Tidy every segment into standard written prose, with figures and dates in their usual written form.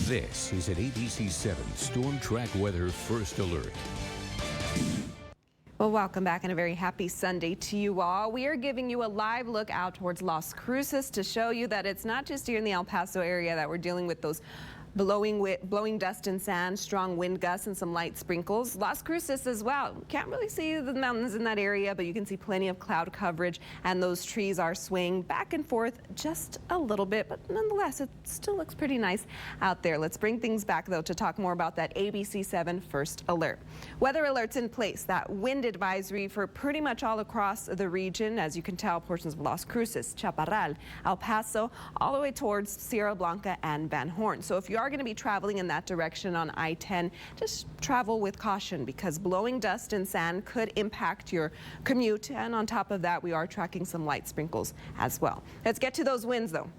This is an ABC-7 Storm Track Weather First Alert. Well, welcome back and a very happy Sunday to you all. We are giving you a live look out towards Las Cruces to show you that it's not just here in the El Paso area that we're dealing with those blowing dust and sand, strong wind gusts, and some light sprinkles. Las Cruces as well. Can't really see the mountains in that area, but you can see plenty of cloud coverage, and those trees are swaying back and forth just a little bit, but nonetheless, it still looks pretty nice out there. Let's bring things back, though, to talk more about that ABC-7 first alert. Weather alerts in place, that wind advisory for pretty much all across the region. As you can tell, portions of Las Cruces, Chaparral, El Paso, all the way towards Sierra Blanca and Van Horn. So if you are going to be traveling in that direction on I-10, just travel with caution because blowing dust and sand could impact your commute. And on top of that, we are tracking some light sprinkles as well. Let's get to those winds, though,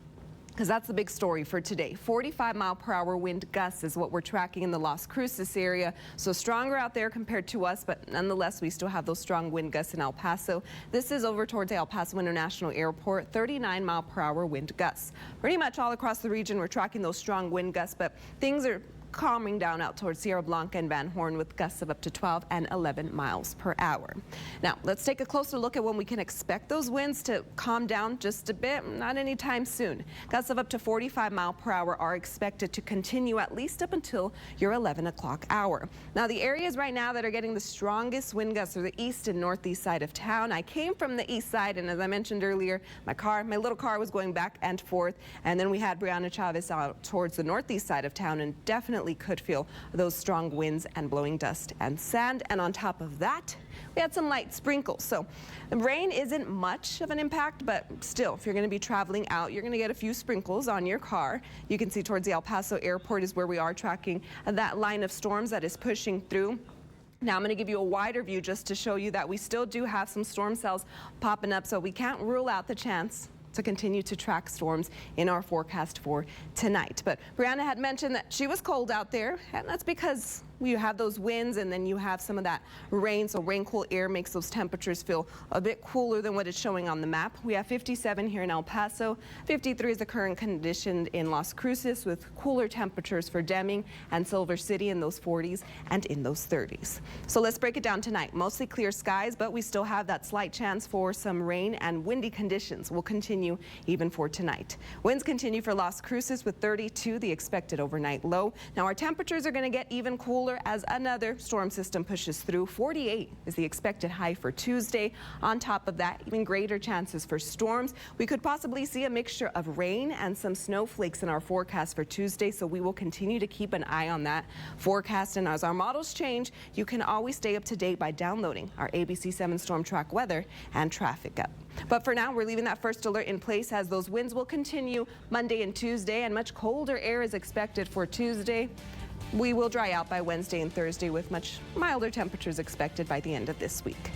because that's the big story for today. 45-mile-per-hour wind gusts is what we're tracking in the Las Cruces area. So stronger out there compared to us, but nonetheless, we still have those strong wind gusts in El Paso. This is over towards El Paso International Airport, 39-mile-per-hour wind gusts. Pretty much all across the region, we're tracking those strong wind gusts, but things are calming down out towards Sierra Blanca and Van Horn with gusts of up to 12 and 11 miles per hour. Now, let's take a closer look at when we can expect those winds to calm down just a bit. Not anytime soon. Gusts of up to 45 miles per hour are expected to continue at least up until your 11 o'clock hour. Now, the areas right now that are getting the strongest wind gusts are the east and northeast side of town. I came from the east side, and as I mentioned earlier, my little car was going back and forth, and then we had Brianna Chavez out towards the northeast side of town, and definitely could feel those strong winds and blowing dust and sand. And on top of that, we had some light sprinkles. So the rain isn't much of an impact, but still, if you're going to be traveling out, you're going to get a few sprinkles on your car. You can see towards the El Paso airport is where we are tracking that line of storms that is pushing through. Now I'm going to give you a wider view just to show you that we still do have some storm cells popping up, so we can't rule out the chance to continue to track storms in our forecast for tonight. But Brianna had mentioned that she was cold out there, and that's because you have those winds and then you have some of that rain. So rain cool air makes those temperatures feel a bit cooler than what it's showing on the map. We have 57 here in El Paso. 53 is the current condition in Las Cruces, with cooler temperatures for Deming and Silver City in those 40s and in those 30s. So let's break it down tonight. Mostly clear skies, but we still have that slight chance for some rain, and windy conditions will continue even for tonight. Winds continue for Las Cruces with 32, the expected overnight low. Now our temperatures are going to get even cooler as another storm system pushes through. 48 is the expected high for Tuesday. On top of that, even greater chances for storms. We could possibly see a mixture of rain and some snowflakes in our forecast for Tuesday, so we will continue to keep an eye on that forecast. And as our models change, you can always stay up to date by downloading our ABC-7 Storm Track Weather and Traffic app. But for now, we're leaving that first alert in place as those winds will continue Monday and Tuesday, and much colder air is expected for Tuesday. We will dry out by Wednesday and Thursday with much milder temperatures expected by the end of this week.